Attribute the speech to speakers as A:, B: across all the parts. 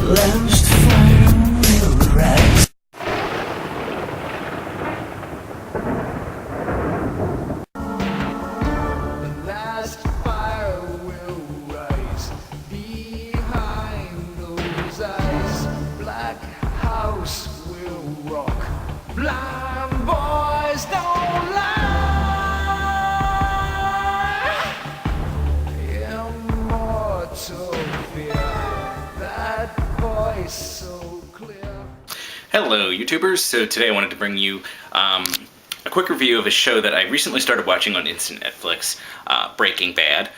A: last fire will rise. The last fire will rise behind those eyes. Black house will rock. Blind boys don't lie. Immortal fear. That voice so clear.
B: Hello YouTubers, so today I wanted to bring you a quick review of a show that I recently started watching on instant Netflix, Breaking Bad.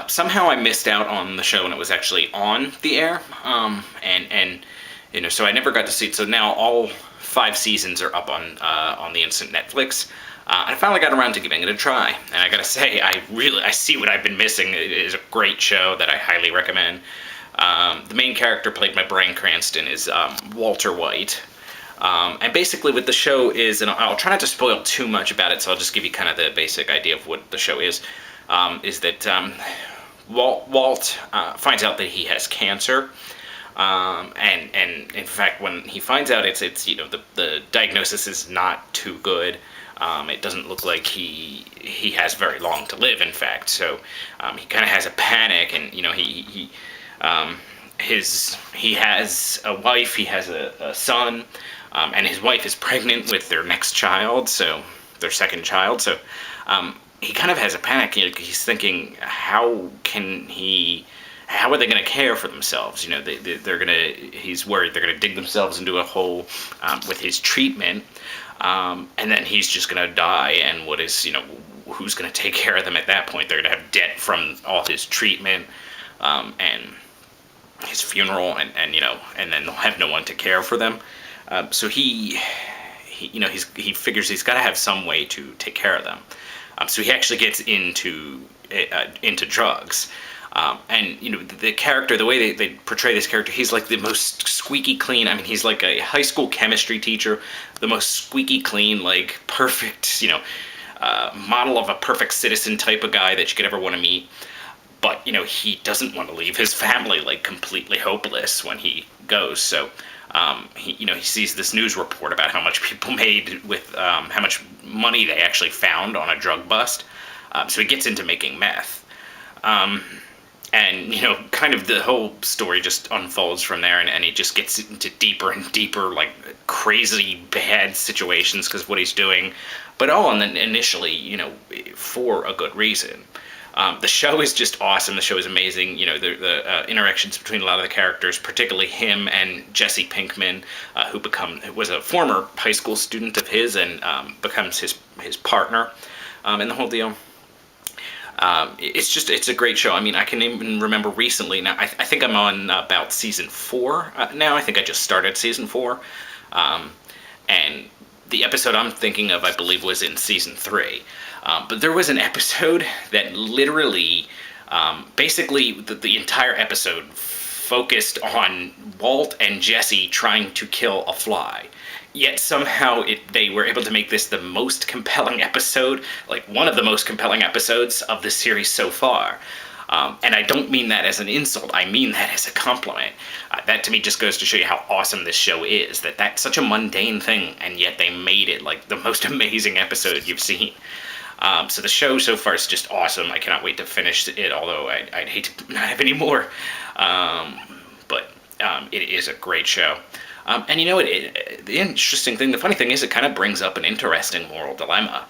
B: Somehow I missed out on the show when it was actually on the air, and you know, so I never got to see it, so now all 5 seasons are up on the instant Netflix. I finally got around to giving it a try, and I gotta say, I see what I've been missing. It is a great show that I highly recommend. The main character, played by Bryan Cranston, is Walter White. And basically what the show is, and I'll try not to spoil too much about it, so I'll just give you kind of the basic idea of what the show is that Walt finds out that he has cancer. And in fact, when he finds out, it's you know, the diagnosis is not too good. It doesn't look like he has very long to live, in fact. So he kind of has a panic, and you know, he has a wife, he has a son, and his wife is pregnant with their next child, so their second child. So he kind of has a panic. You know, he's thinking, how are they going to care for themselves? You know, he's worried they're going to dig themselves into a hole with his treatment, and then he's just going to die. And who's going to take care of them at that point? They're going to have debt from all his treatment, and his funeral, and then they'll have no one to care for them. So he figures he's got to have some way to take care of them. So he actually gets into drugs. And you know, the character, the way they portray this character, he's like the most squeaky clean. I mean, he's like a high school chemistry teacher, the most squeaky clean, like perfect, model of a perfect citizen type of guy that you could ever want to meet. But, you know, he doesn't want to leave his family, like, completely hopeless when he goes. So, he sees this news report about how much people made with, how much money they actually found on a drug bust. So he gets into making meth. And, you know, kind of the whole story just unfolds from there, and he just gets into deeper and deeper, like, crazy bad situations because of what he's doing. But all initially, you know, for a good reason. The show is just awesome. The show is amazing. You know, the interactions between a lot of the characters, particularly him and Jesse Pinkman, who was a former high school student of his and becomes his partner, in the whole deal. It's a great show. I mean, I can even remember recently. Now, I think I'm on about season 4 now. I think I just started season 4, and the episode I'm thinking of, I believe, was in season 3. But there was an episode that literally, basically, the entire episode focused on Walt and Jesse trying to kill a fly. Yet somehow they were able to make this the most compelling episode, like one of the most compelling episodes of the series so far. And I don't mean that as an insult, I mean that as a compliment. That to me just goes to show you how awesome this show is, that's such a mundane thing, and yet they made it like the most amazing episode you've seen. So the show so far is just awesome. I cannot wait to finish it, although I'd hate to not have any more. But it is a great show. And you know, the interesting thing, the funny thing is, it kind of brings up an interesting moral dilemma.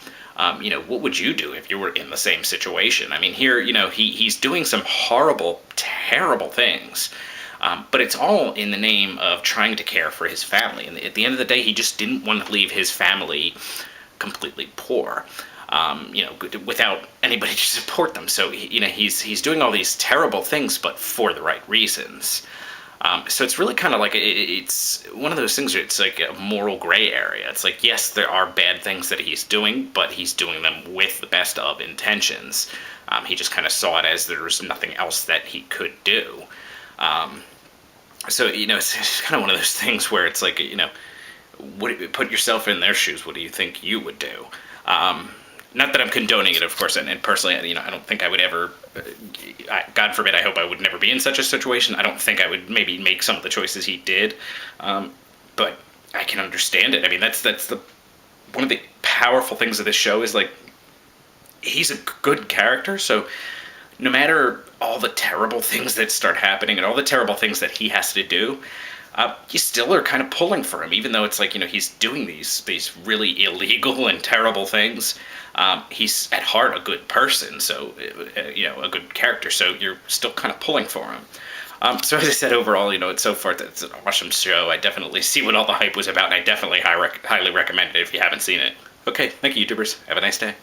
B: You know, what would you do if you were in the same situation? I mean, here, you know, he's doing some horrible, terrible things. But it's all in the name of trying to care for his family. And at the end of the day, he just didn't want to leave his family completely poor. You know, without anybody to support them. So, you know, he's doing all these terrible things, but for the right reasons. So it's really kind of like, it's one of those things where it's like a moral gray area. It's like, yes, there are bad things that he's doing, but he's doing them with the best of intentions. He just kind of saw it as there was nothing else that he could do. So, you know, it's kind of one of those things where it's like, you know, put yourself in their shoes. What do you think you would do? not that I'm condoning it, of course, and personally, I don't think I would ever. God forbid, I hope I would never be in such a situation. I don't think I would maybe make some of the choices he did, but I can understand it. I mean, that's the one of the powerful things of this show is like he's a good character, so no matter all the terrible things that start happening and all the terrible things that he has to do, you still are kind of pulling for him, even though it's like, he's doing these really illegal and terrible things. He's at heart a good person, so, a good character, so you're still kind of pulling for him. So as I said, overall, it's so far it's an awesome show. I definitely see what all the hype was about, and I definitely highly recommend it if you haven't seen it. Okay, thank you, YouTubers. Have a nice day.